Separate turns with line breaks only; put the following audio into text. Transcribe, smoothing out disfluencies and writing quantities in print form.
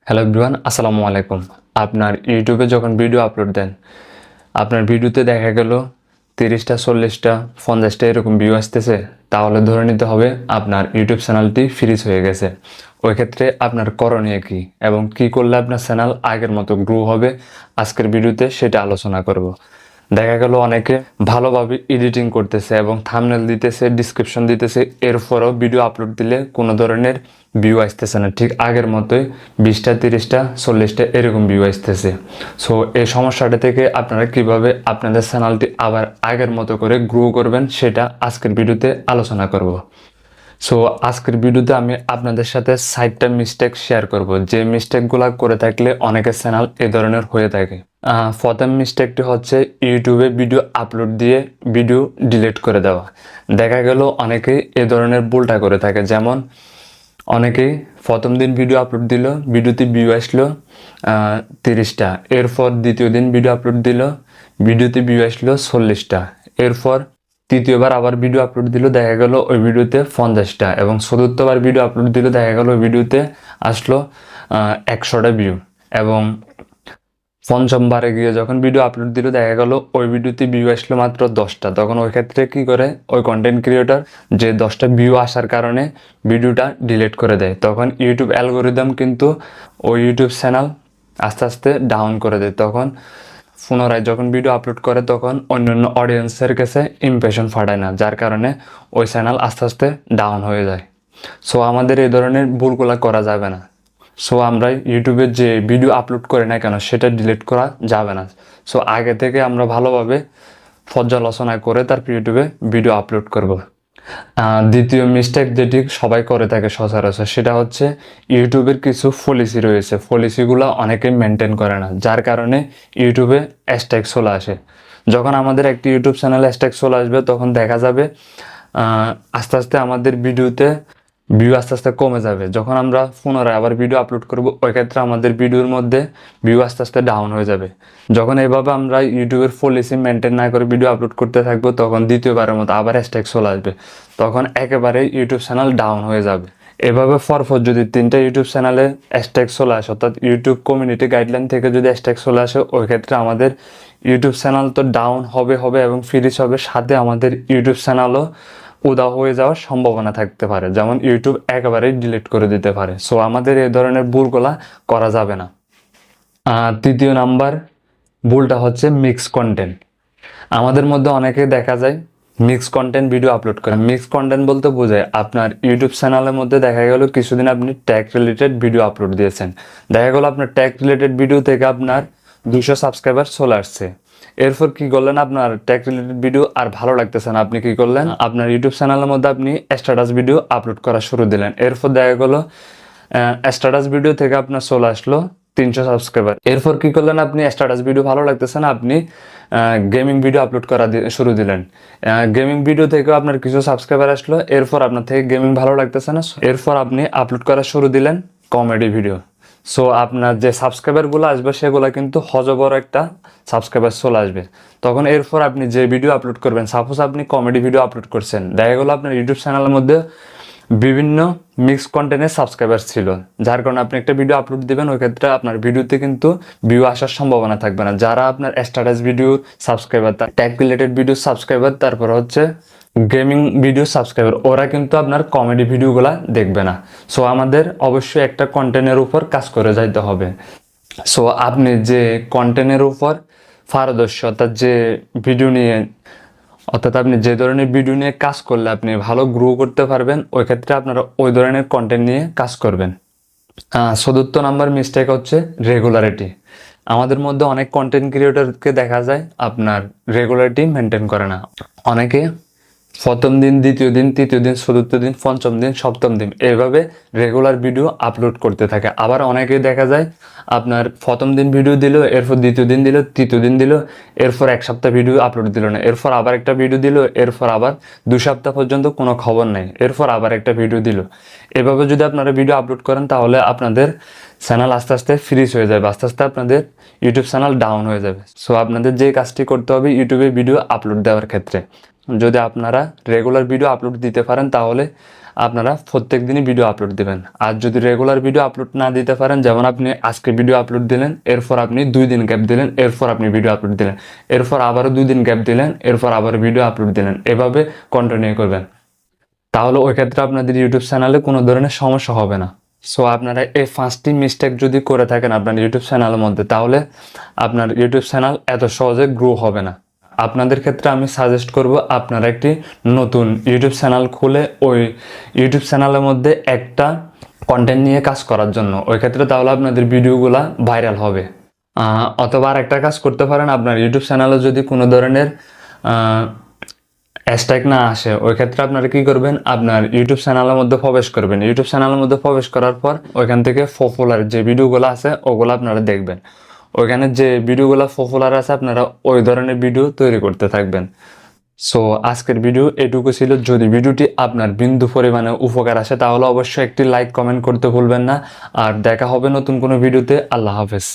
Hello everyone, আসসালামু আলাইকুম। আপনার ইউটিউবে যখন ভিডিও আপলোড দেন, আপনার ভিডিওতে দেখা গেল 30টা 40টা 50টা এরকম ভিউ আসতেছে, তাহলে ধরে নিতে হবে আপনার ইউটিউব চ্যানেলটি ফ্রিজ হয়ে গেছে। ওই ক্ষেত্রে আপনার করণীয় কী এবং কী করলে আপনার চ্যানেল আগের মতো গ্রো হবে, আজকের ভিডিওতে সেটা আলোচনা করব। দেখা গেল অনেকে ভালোভাবে এডিটিং করতেছে এবং থাম্বনেল দিতেছে, ডিসক্রিপশন দিতেছে, এরপরও ভিডিও আপলোড দিলে কোনো ধরনের ভিউ আসতেছে না, ঠিক আগের মতোই 20টা 30টা 40টা এরকম ভিউ আসতেছে। সো এই সমস্যাটা থেকে আপনারা কিভাবে আপনাদের চ্যানেলটি আবার আগের মতো করে গ্রো করবেন সেটা আজকের ভিডিওতে আলোচনা করব। সো আজকের ভিডিওতে আমি আপনাদের সাথে 60টা মিস্টেক শেয়ার করব, যে মিস্টেকগুলো করে থাকলে অনেকের চ্যানেল এ ধরনের হয়ে থাকে। প্রথম মিস্টেকটি হচ্ছে ইউটিউবে ভিডিও আপলোড দিয়ে ভিডিও ডিলিট করে দেওয়া। দেখা গেল অনেকেই এ ধরনের ভুলটা করে থাকে, যেমন অনেকেই প্রথম দিন ভিডিও আপলোড দিল, ভিডিওতে ভিউ আসলো 30টা, এরপর দ্বিতীয় দিন ভিডিও আপলোড দিল, ভিডিওতে ভিউ আসলো 40টা, এরপর তৃতীয়বার আবার ভিডিও আপলোড দিল, দেখা গেল ওই ভিডিওতে 50টা, এবং চতুর্থবার ভিডিও আপলোড দিল, দেখা গেল ওই ভিডিওতে আসলো 100টা ভিউ, এবং পঞ্চমবারে গিয়ে যখন ভিডিও আপলোড দিল দেখা গেল ওই ভিডিওতে ভিউ আসলো মাত্র 10টা। তখন ওই ক্ষেত্রে কি করে ওই কন্টেন্ট ক্রিয়েটর, যে 10টা ভিউ আসার কারণে ভিডিওটা ডিলিট করে দেয়, তখন ইউটিউব অ্যালগোরিদম কিন্তু ওই ইউটিউব চ্যানেল আস্তে আস্তে ডাউন করে দেয়। তখন পুনরায় যখন ভিডিও আপলোড করে তখন অন্যান্য অডিয়েন্সের কাছে ইমপ্রেশন ফাটায় না, যার কারণে ওই চ্যানেল আস্তে আস্তে ডাউন হয়ে যায়। সো আমাদের এই ধরনের ভুলগুলো করা যাবে না। সো আমরা ইউটিউবে যে ভিডিও আপলোড করি না কেন সেটা ডিলিট করা যাবে না। সো আগে থেকে আমরা ভালোভাবে পর্যালোচনা করে তারপর ইউটিউবে ভিডিও আপলোড করব। দ্বিতীয় মিস্টেক যেটি সবাই করে থাকে সচরাচর, সেটা হচ্ছে ইউটিউবের কিছু পলিসি রয়েছে, পলিসিগুলো অনেকে মেনটেন করে না, যার কারণে ইউটিউবে হ্যাশট্যাগ চলে আসে। যখন আমাদের একটি ইউটিউব চ্যানেলে হ্যাশট্যাগ চলে আসবে তখন দেখা যাবে আস্তে আস্তে আমাদের ভিডিওতে ভিউ আস্তে আস্তে কমে যাবে। যখন আমরা পুনরায় আবার ভিডিও আপলোড করব ওই ক্ষেত্রে আমাদের ভিডিওর মধ্যে ভিউ আস্তে আস্তে ডাউন হয়ে যাবে। যখন এইভাবে আমরা ইউটিউবের পলিসি মেনটেন না করে ভিডিও আপলোড করতে থাকবো তখন দ্বিতীয়বারের মতো আবার হ্যাশট্যাগ চলে আসবে, তখন একেবারে ইউটিউব চ্যানেল ডাউন হয়ে যাবে। এভাবে পরপর যদি 3টা ইউটিউব চ্যানেলে হ্যাশট্যাগ চলে আসে, অর্থাৎ ইউটিউব কমিউনিটি গাইডলাইন থেকে যদি হ্যাশট্যাগ চলে আসে, ওই ক্ষেত্রে আমাদের ইউটিউব চ্যানেল তো ডাউন হবে এবং ফ্রিজ হবে, সাথে আমাদের ইউটিউব চ্যানেলও উধাও হয়ে যাওয়ার সম্ভাবনা থাকতে পারে, যেমন ইউটিউব একেবারেই ডিলিট করে দিতে পারে। সো আমাদের এই ধরনের ভুলগুলা করা যাবে না। তৃতীয় নাম্বার ভুলটা হচ্ছে মিক্স কন্টেন্ট। আমাদের মধ্যে অনেকে দেখা যায় মিক্স কন্টেন্ট ভিডিও আপলোড করে। মিক্স কন্টেন্ট বলতে বোঝায় আপনার ইউটিউব চ্যানেলের মধ্যে দেখা গেল কিছুদিন আপনি ট্যাগ রিলেটেড ভিডিও আপলোড দিয়েছেন, দেখা গেল আপনার ট্যাগ রিলেটেড ভিডিও থেকে আপনার 200 সাবস্ক্রাইবার চলে আসছে। এরপর কি করলেন, আপনার ট্যাগ রিলেটেড ভিডিও আর ভালো লাগতেছে না, আপনি কি করলেন, আপনার ইউটিউব চ্যানেলের মধ্যে আপনি স্ট্যাটাস ভিডিও আপলোড করা শুরু দিলেন। এরপর দেখা গেল স্ট্যাটাস ভিডিও থেকে আপনার চলে আসলো 300 সাবস্ক্রাইবার। এরপর কি করলেন, আপনি স্ট্যাটাস ভিডিও ভালো লাগতেছে না, আপনি গেমিং ভিডিও আপলোড করা শুরু দিলেন। গেমিং ভিডিও থেকেও আপনার কিছু সাবস্ক্রাইবার আসলো, এরপর আপনার থেকে গেমিং ভালো লাগতেছে না, এরপর আপনি আপলোড করা শুরু দিলেন কমেডি ভিডিও। সো আপনার যে সাবস্ক্রাইবারগুলো আসবে সেগুলো কিন্তু হজবর একটা সাবস্ক্রাইবার চলে আসবে। তখন এরপর আপনি যে ভিডিও আপলোড করবেন, সাপোজ আপনি কমেডি ভিডিও আপলোড করছেন, দেখা গেলো আপনার ইউটিউব চ্যানেলের মধ্যে বিভিন্ন মিক্স কন্টেন্টের সাবস্ক্রাইবার ছিল, যার কারণে আপনি একটা ভিডিও আপলোড দিবেন, ওই ক্ষেত্রে আপনার ভিডিওতে কিন্তু ভিউ আসার সম্ভাবনা থাকবে না। যারা আপনার status video subscriber, tag related video subscriber, তারপর হচ্ছে গেমিং ভিডিও সাবস্ক্রাইবার, ওরা কিন্তু আপনার কমেডি ভিডিওগুলা দেখবে না। সো আমাদের অবশ্যই একটা কন্টেন্টের উপর কাজ করে যাইতে হবে। সো আপনি যে কন্টেন্টের উপর পারদর্শী, অর্থাৎ যে ভিডিও নিয়ে, অর্থাৎ আপনি যে ধরনের ভিডিও নিয়ে কাজ করলে আপনি ভালো গ্রো করতে পারবেন, ওই ক্ষেত্রে আপনারা ওই ধরনের কন্টেন্ট নিয়ে কাজ করবেন। চতুর্থ নাম্বার মিস্টেক হচ্ছে রেগুলারিটি। আমাদের মধ্যে অনেক কন্টেন্ট ক্রিয়েটরকে দেখা যায় আপনার রেগুলারিটি মেনটেন করে না। অনেকে প্রথম দিন, দ্বিতীয় দিন, তৃতীয় দিন, চতুর্থ দিন, পঞ্চম দিন, সপ্তম দিন এইভাবে রেগুলার ভিডিও আপলোড করতে থাকে। আবার অনেকেই দেখা যায় আপনার প্রথম দিন ভিডিও দিল, এরপর দ্বিতীয় দিন দিল, তৃতীয় দিন দিল, এরপর 1 সপ্তাহ ভিডিও আপলোড দিল না, এরপর আবার একটা ভিডিও দিল, এরপর আবার 2 সপ্তাহ পর্যন্ত কোনো খবর নেই, এরপর আবার একটা ভিডিও দিল। এভাবে যদি আপনারা ভিডিও আপলোড করেন তাহলে আপনাদের চ্যানেল আস্তে আস্তে ফ্রিজ হয়ে যাবে, আস্তে আস্তে আপনাদের ইউটিউব চ্যানেল ডাউন হয়ে যাবে। সো আপনাদের যে কাজটি করতে হবে ইউটিউবে ভিডিও আপলোড দেওয়ার ক্ষেত্রে, যদি আপনারা রেগুলার ভিডিও আপলোড দিতে পারেন তাহলে আপনারা প্রত্যেক দিনই ভিডিও আপলোড দিবেন। আর যদি রেগুলার ভিডিও আপলোড না দিতে পারেন, যেমন আপনি আজকে ভিডিও আপলোড দিলেন, এরপর আপনি 2 দিন গ্যাপ দিলেন, এরপর আপনি ভিডিও আপলোড দিলেন, এরপর আবারও 2 দিন গ্যাপ দিলেন, এরপর আবার ভিডিও আপলোড দিলেন, এভাবে কন্টিনিউ করবেন। তাহলে ওই ক্ষেত্রে আপনাদের ইউটিউব চ্যানেলে কোনো ধরনের সমস্যা হবে না। সো আপনারা এই 5টি মিস্টেক যদি করে থাকেন আপনার ইউটিউব চ্যানেলের মধ্যে, তাহলে আপনার ইউটিউব চ্যানেল এত সহজে গ্রো হবে না। আপনাদের ক্ষেত্রে আমি সাজেস্ট করব আপনারা একটি নতুন ইউটিউব চ্যানেল খুলে ওই ইউটিউব চ্যানেলের মধ্যে একটা কন্টেন্ট নিয়ে কাজ করার জন্য। ওই ক্ষেত্রে তাহলে আপনাদের ভিডিওগুলা ভাইরাল হবে। অথবা আর একটা কাজ করতে পারেন, আপনার ইউটিউব চ্যানেলে যদি কোনো ধরনের হ্যাশট্যাগ না আসে, ওই ক্ষেত্রে আপনারা কি করবেন, আপনার ইউটিউব চ্যানেলের মধ্যে প্রবেশ করবেন। ইউটিউব চ্যানেলের মধ্যে প্রবেশ করার পর ওইখান থেকে পপুলার যে ভিডিওগুলো আছে ওগুলো আপনারা দেখবেন। ওইখানে যে ভিডিওগুলো পপুলার আছে আপনারা ওই ধরনের ভিডিও তৈরি করতে থাকবেন। সো আজকের ভিডিও এটুকু ছিল। যদি ভিডিওটি আপনার বিন্দু পরিমাণে উপকার আসে তাহলে অবশ্যই একটি লাইক কমেন্ট করতে ভুলবেন না। আর দেখা হবে নতুন কোনো ভিডিওতে। আল্লাহ হাফেজ।